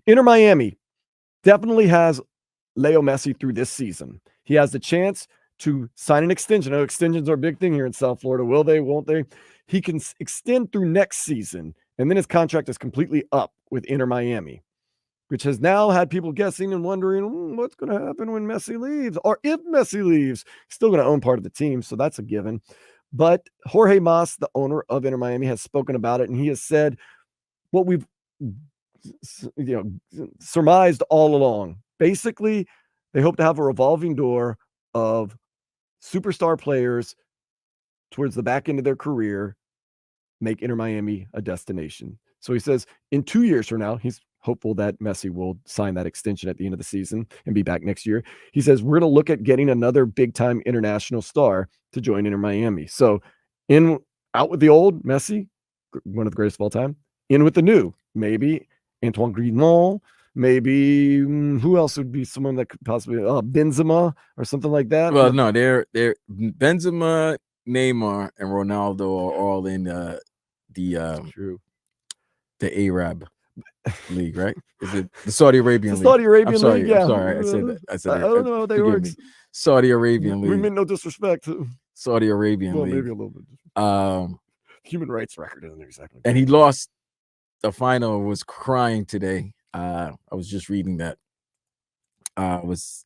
Inter Miami definitely has Leo Messi through this season. He has the chance to sign an extension. I know extensions are a big thing here in South Florida. Will they? Won't they? He can extend through next season, and then his contract is completely up with Inter Miami, which has now had people guessing and wondering what's going to happen when Messi leaves, or if Messi leaves. He's still going to own part of the team, so that's a given. But Jorge Mas, the owner of Inter Miami, has spoken about it, and he has said what we've surmised all along. Basically, they hope to have a revolving door of superstar players towards the back end of their career make Inter Miami a destination. So he says in 2 years from now, he's hopeful that Messi will sign that extension at the end of the season and be back next year. He says we're going to look at getting another big-time international star to join Inter Miami. So out with the old Messi, one of the greatest of all time, in with the new, maybe Antoine Griezmann, maybe who else would be someone that could possibly Benzema or something like that. Well, no, they're Benzema, Neymar, and Ronaldo are all in true. The Arab League, right? Is it the Saudi Arabian League? Saudi Arabian League, yeah. I'm sorry, I said that. I don't know how they work. Saudi Arabian League. We mean no disrespect. Saudi Arabian well, League. Maybe a little bit. Human rights record isn't exactly. And he lost the final. Was crying today. I was just reading that. What's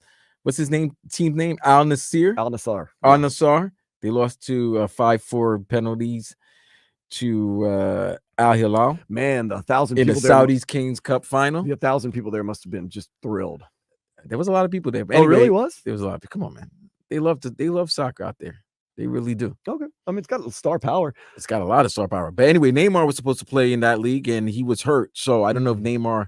his name? Team name? Al Nassr. Al Nassr. Al Nassr. They lost to 5-4 penalties to Al Hilal. Man, the 1,000 in people the Saudis Kings Cup final. The 1,000 people there must have been just thrilled. There was a lot of people there. But anyway, really was? There was a lot of people. Come on, man. They love soccer out there. They really do. Okay. I mean, it's got star power. It's got a lot of star power. But anyway, Neymar was supposed to play in that league, and he was hurt. So I don't know if Neymar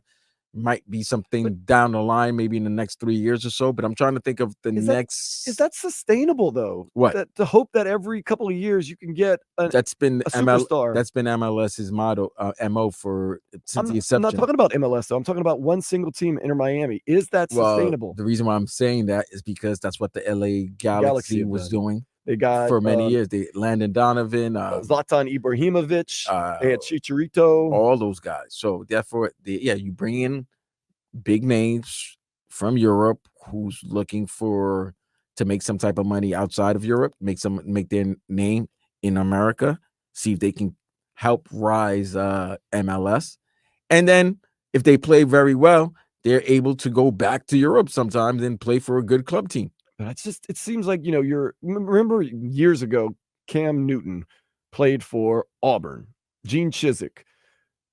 might be something down the line, maybe in the next 3 years or so. But I'm trying to think of the next. Is that sustainable though? What? To hope that every couple of years you can get that's been a superstar. That's been MLS's motto, MO since the inception. I'm not talking about MLS though. I'm talking about one single team, Inter Miami. Is that sustainable? The reason why I'm saying that is because that's what the LA Galaxy was doing. They got for many years. They Landon Donovan, Zlatan Ibrahimovic, they had Chicharito, all those guys. So therefore, you bring in big names from Europe who's looking to make some type of money outside of Europe, make their name in America, see if they can help rise MLS, and then if they play very well, they're able to go back to Europe sometimes and play for a good club team. But it seems like, remember years ago, Cam Newton played for Auburn, Gene Chizik.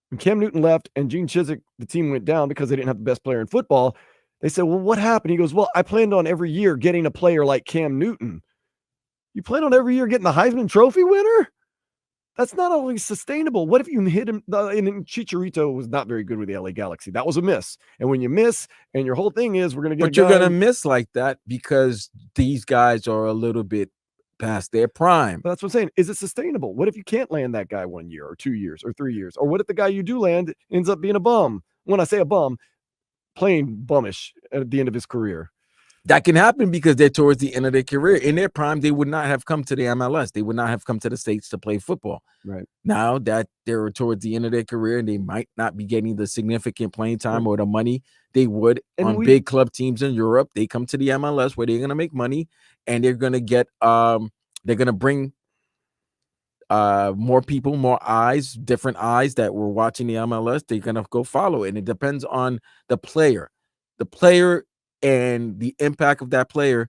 When Cam Newton left and Gene Chizik, the team went down because they didn't have the best player in football. They said, well, what happened? He goes, well, I planned on every year getting a player like Cam Newton. You plan on every year getting the Heisman Trophy winner? That's not always sustainable. What if you hit him? And Chicharito was not very good with the LA Galaxy. That was a miss. And when you miss, and your whole thing is we're going to get. But you're going to miss like that because these guys are a little bit past their prime. But that's what I'm saying. Is it sustainable? What if you can't land that guy 1 year or 2 years or 3 years? Or what if the guy you do land ends up being a bum? When I say a bum, playing bummish at the end of his career. That can happen because they're towards the end of their career. In their prime, they would not have come to the MLS. They would not have come to the States to play football. Right. Now that they're towards the end of their career, and they might not be getting the significant playing time or the money they would on big club teams in Europe. They come to the MLS where they're going to make money, and they're going to get they're going to bring more people, more eyes, different eyes that were watching the MLS. They're going to go follow it. And it depends on the player. The player and the impact of that player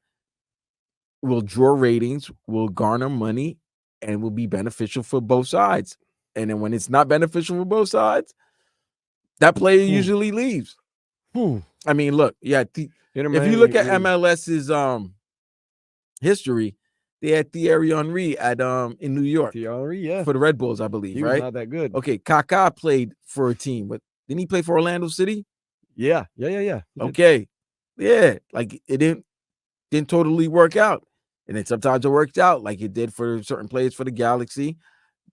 will draw ratings, will garner money, and will be beneficial for both sides. And then when it's not beneficial for both sides, that player usually leaves. I mean, look, if you look at MLS's history, they had Thierry Henry in New York. Thierry Henry, for the Red Bulls, I believe, he right? was not that good. Okay, Kaká played for a team, but didn't he play for Orlando City? Yeah. Okay. Yeah, like it didn't totally work out. And then sometimes it worked out like it did for certain players for the Galaxy,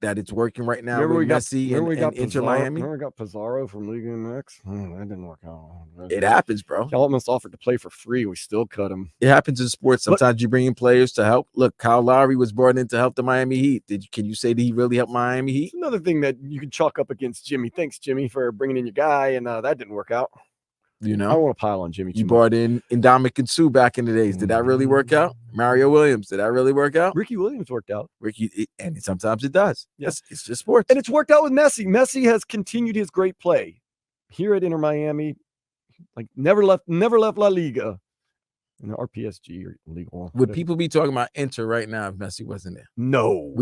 that it's working right now with Messi and Inter Miami. Remember we got Pizarro from Liga MX? That didn't work out. It happens, bro. He almost offered to play for free. We still cut him. It happens in sports. Sometimes you bring in players to help. Look, Kyle Lowry was brought in to help the Miami Heat. Can you say that he really helped Miami Heat? It's another thing that you can chalk up against Jimmy. Thanks, Jimmy, for bringing in your guy, and that didn't work out. You I know, want to pile on Jimmy. you too much. brought in Ndamukong Suh back in the days. Did that really work out? Mario Williams, did that really work out? Ricky Williams worked out. And sometimes it does. Yeah. Yes, it's just sports. And it's worked out with Messi. Messi has continued his great play here at Inter Miami. Like never left La Liga. Or PSG or Liga. Would people be talking about Inter right now if Messi wasn't there? No.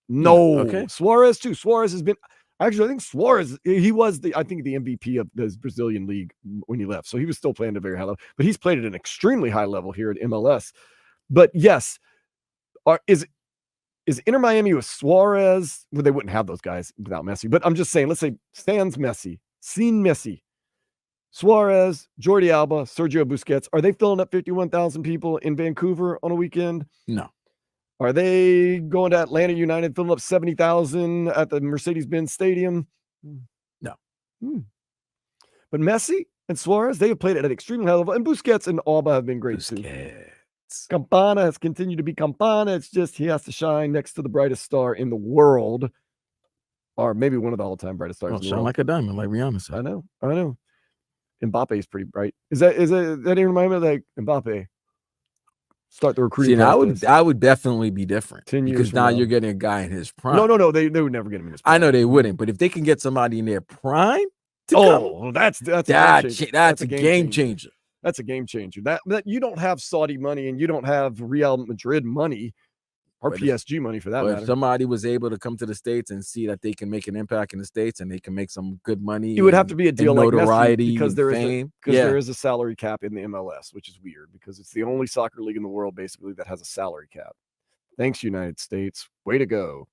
No. Okay. Suarez too. Suarez has been actually, I think Suarez, he was the MVP of the Brazilian league when he left. So he was still playing at a very high level, but he's played at an extremely high level here at MLS. But yes, is Inter Miami with Suarez? Well, they wouldn't have those guys without Messi. But I'm just saying, let's say Sans Messi, seen Messi, Suarez, Jordi Alba, Sergio Busquets. Are they filling up 51,000 people in Vancouver on a weekend? No. Are they going to Atlanta United, filling up 70,000 at the Mercedes-Benz Stadium? No. But Messi and Suarez, they have played at an extremely high level. And Busquets and Alba have been great too. Campana has continued to be Campana. It's just he has to shine next to the brightest star in the world. Or maybe one of the all-time brightest stars in the shine world. like a diamond, like Rihanna said. I know. Mbappe is pretty bright. That even remind me of like Mbappe? Start the recruiting. See, I would definitely be different 10 years because from now now. you're getting a guy in his prime. No, they would never get him in his prime. I know they wouldn't, but if they can get somebody in their prime, that's a game changer. That's a game changer. That you don't have Saudi money and you don't have Real Madrid money or PSG money for that matter. If somebody was able to come to the States and see that they can make an impact in the States and they can make some good money, it would have to be a deal like notoriety Messi because there fame. is a salary cap in the MLS, which is weird because it's the only soccer league in the world basically that has a salary cap. Thanks, United States. Way to go.